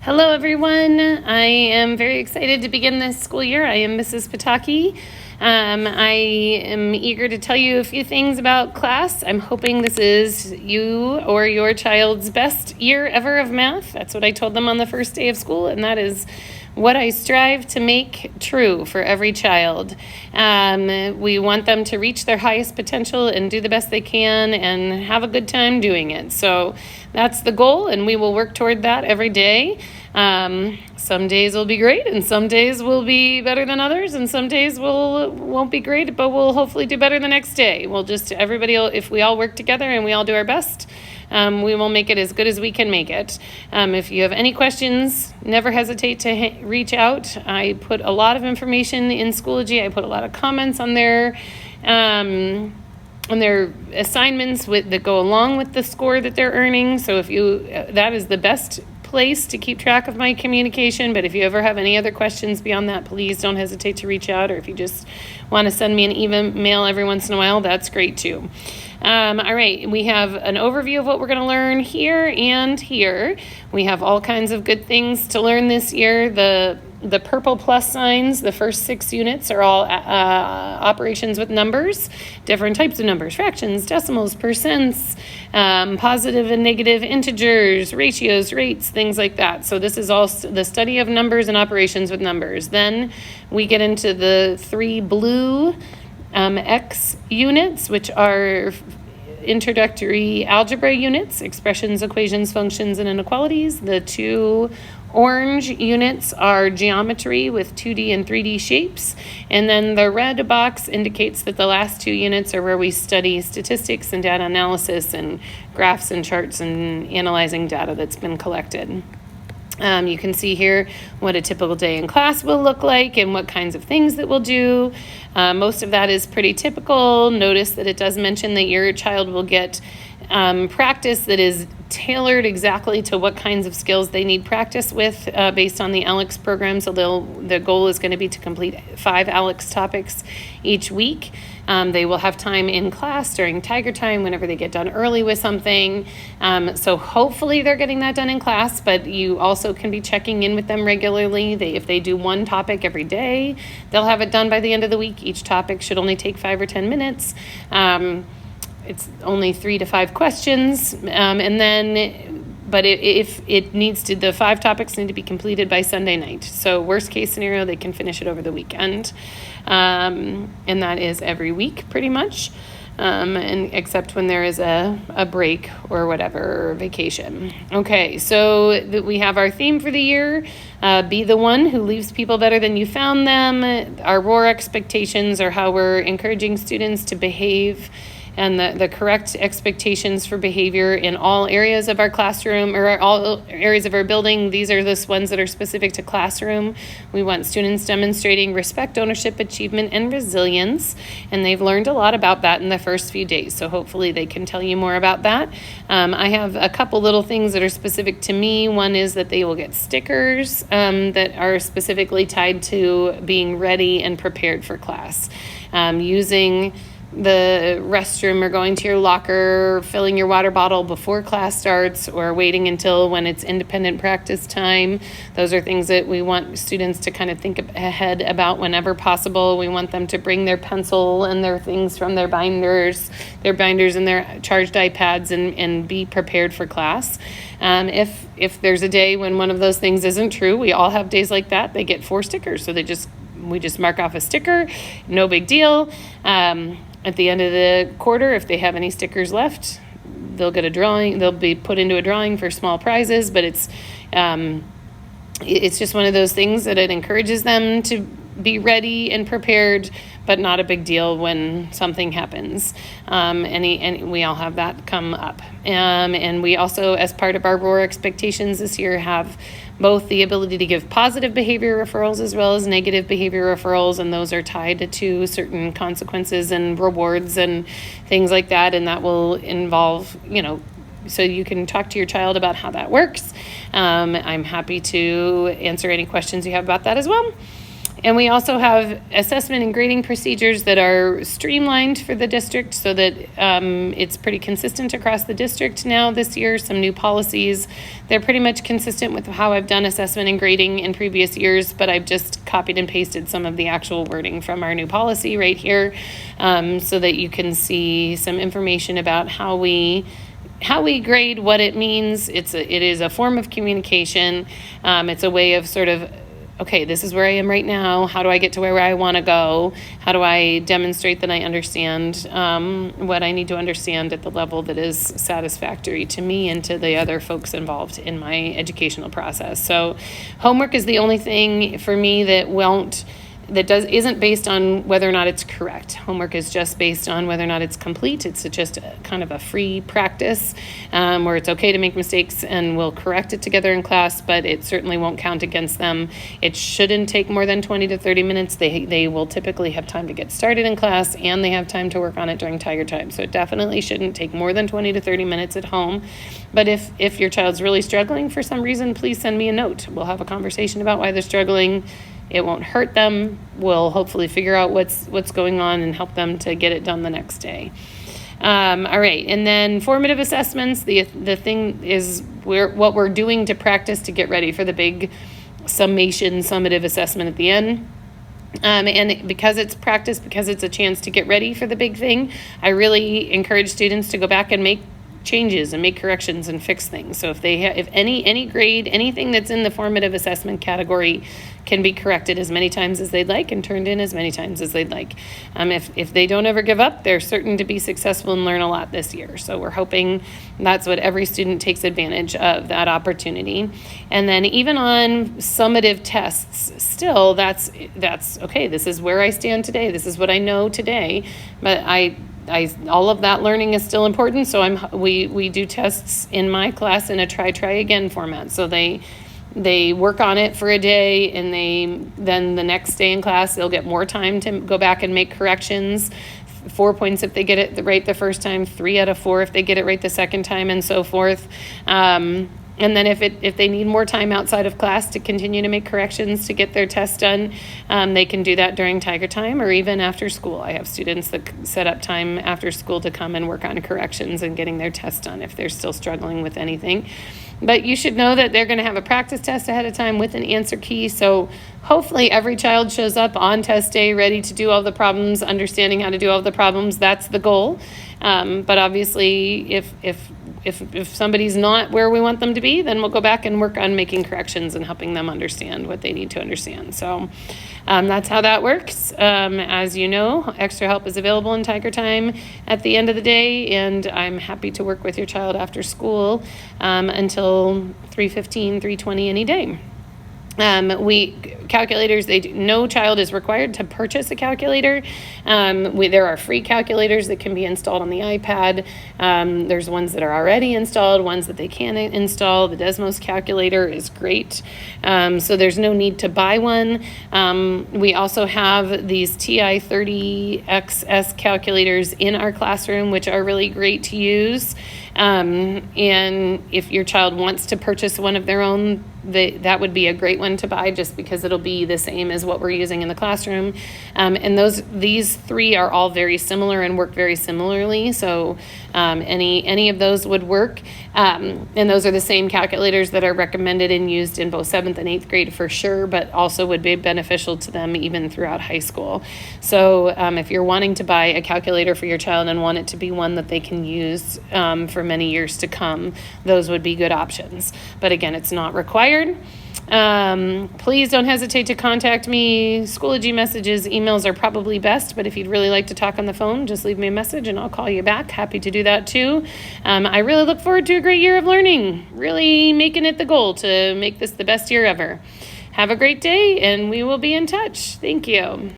Hello, everyone. I am very excited to begin this school year. I am Mrs. Potocki. I am eager to tell you a few things about class. I'm hoping this is you or your child's best year ever of math. That's what I told them on the first day of school, and that is what I strive to make true for every child. We want them to reach their highest potential and do the best they can and have a good time doing it. So that's the goal, and we will work toward that every day. Some days will be great, and some days will be better than others, and some days won't be great, but we'll hopefully do better the next day. If we all work together and we all do our best, we will make it as good as we can make it. If you have any questions, never hesitate to reach out. I put a lot of information in Schoology. I put a lot of comments on their assignments that go along with the score that they're earning. So that is the best place to keep track of my communication. But if you ever have any other questions beyond that, please don't hesitate to reach out. Or if you just want to send me an email every once in a while, that's great too. All right, we have an overview of what we're going to learn here and here. We have all kinds of good things to learn this year. The purple plus signs, the first 6 units are all operations with numbers, different types of numbers, fractions, decimals, percents, positive and negative integers, ratios, rates, things like that. So this is all the study of numbers and operations with numbers. Then we get into the 3 blue X units, which are introductory algebra units, expressions, equations, functions, and inequalities. The 2 orange units are geometry with 2D and 3D shapes. And then the red box indicates that the last 2 units are where we study statistics and data analysis and graphs and charts and analyzing data that's been collected. You can see here what a typical day in class will look like and what kinds of things that we'll do. Most of that is pretty typical. Notice that it does mention that your child will get practice that is tailored exactly to what kinds of skills they need practice with based on the ALEX program. So the goal is going to be to complete 5 ALEX topics each week. They will have time in class during Tiger Time whenever they get done early with something. So hopefully they're getting that done in class, but you also can be checking in with them regularly. If they do 1 topic every day, they'll have it done by the end of the week. Each topic should only take 5 or 10 minutes. It's only 3 to 5 questions, but the 5 topics need to be completed by Sunday night. So worst case scenario, they can finish it over the weekend, and that is every week pretty much, and except when there is a break or whatever, or vacation. Okay, so we have our theme for the year. Be the one who leaves people better than you found them. Our ROAR expectations are how we're encouraging students to behave, and the correct expectations for behavior in all areas of our classroom or all areas of our building. These are the ones that are specific to classroom. We want students demonstrating respect, ownership, achievement, and resilience, and they've learned a lot about that in the first few days, so hopefully they can tell you more about that. I have a couple little things that are specific to me. One is that they will get stickers that are specifically tied to being ready and prepared for class. Using the restroom or going to your locker, filling your water bottle before class starts, or waiting until when it's independent practice time. Those are things that we want students to kind of think ahead about whenever possible. We want them to bring their pencil and their things from their binders and their charged iPads and be prepared for class. If there's a day when one of those things isn't true, we all have days like that, they get 4 stickers. So we just mark off a sticker, no big deal. At the end of the quarter, if they have any stickers left, they'll get a drawing. They'll be put into a drawing for small prizes, but it's just one of those things that it encourages them to be ready and prepared, but not a big deal when something happens. And we all have that come up. And we also, as part of our ROAR expectations this year, have both the ability to give positive behavior referrals as well as negative behavior referrals, and those are tied to certain consequences and rewards and things like that, and that will involve, so you can talk to your child about how that works. I'm happy to answer any questions you have about that as well. And we also have assessment and grading procedures that are streamlined for the district so that it's pretty consistent across the district now this year. Some new policies. They're pretty much consistent with how I've done assessment and grading in previous years, but I've just copied and pasted some of the actual wording from our new policy right here so that you can see some information about how we grade, what it means. It is a form of communication. It's a way of sort of, okay, this is where I am right now. How do I get to where I want to go? How do I demonstrate that I understand what I need to understand at the level that is satisfactory to me and to the other folks involved in my educational process? So homework is the only thing for me that isn't based on whether or not it's correct. Homework is just based on whether or not it's complete. It's just kind of a free practice where it's okay to make mistakes and we'll correct it together in class, but it certainly won't count against them. It shouldn't take more than 20 to 30 minutes. They will typically have time to get started in class and they have time to work on it during Tiger Time. So it definitely shouldn't take more than 20 to 30 minutes at home. But if your child's really struggling for some reason, please send me a note. We'll have a conversation about why they're struggling. It won't hurt them. We'll hopefully figure out what's going on and help them to get it done the next day. All right, and then formative assessments. The thing is what we're doing to practice to get ready for the big summative assessment at the end. And because it's practice, because it's a chance to get ready for the big thing, I really encourage students to go back and make changes and make corrections and fix things. So if any grade, anything that's in the formative assessment category can be corrected as many times as they'd like and turned in as many times as they'd like. If they don't ever give up, they're certain to be successful and learn a lot this year. So we're hoping that's what every student takes advantage of, that opportunity. And then even on summative tests, still that's okay, this is where I stand today. This is what I know today. But all of that learning is still important. So we do tests in my class in a try again format. So they work on it for a day and then the next day in class, they'll get more time to go back and make corrections. 4 points if they get it right the first time, 3 out of 4 if they get it right the second time, and so forth. And then if they need more time outside of class to continue to make corrections to get their test done, they can do that during Tiger Time or even after school. I have students that set up time after school to come and work on corrections and getting their test done if they're still struggling with anything. But you should know that they're going to have a practice test ahead of time with an answer key. So hopefully every child shows up on test day ready to do all the problems, understanding how to do all the problems. That's the goal. But obviously, if somebody's not where we want them to be, then we'll go back and work on making corrections and helping them understand what they need to understand. So that's how that works. As you know, extra help is available in Tiger Time at the end of the day, and I'm happy to work with your child after school until 3:15, 3:20 any day. Calculators, no child is required to purchase a calculator. There are free calculators that can be installed on the iPad. There's ones that are already installed, ones that they can install. The Desmos calculator is great. So there's no need to buy one. We also have these TI 30XS calculators in our classroom, which are really great to use. And if your child wants to purchase one of their own, that would be a great one to buy just because it'll be the same as what we're using in the classroom. And these three are all very similar and work very similarly. So any of those would work. And those are the same calculators that are recommended and used in both 7th and 8th grade for sure, but also would be beneficial to them even throughout high school. So if you're wanting to buy a calculator for your child and want it to be one that they can use for many years to come, those would be good options. But again, it's not required. Please don't hesitate to contact me. Schoology messages, emails are probably best, but if you'd really like to talk on the phone, just leave me a message and I'll call you back. Happy to do that too. I really look forward to a great year of learning, really making it the goal to make this the best year ever. Have a great day and we will be in touch. Thank you.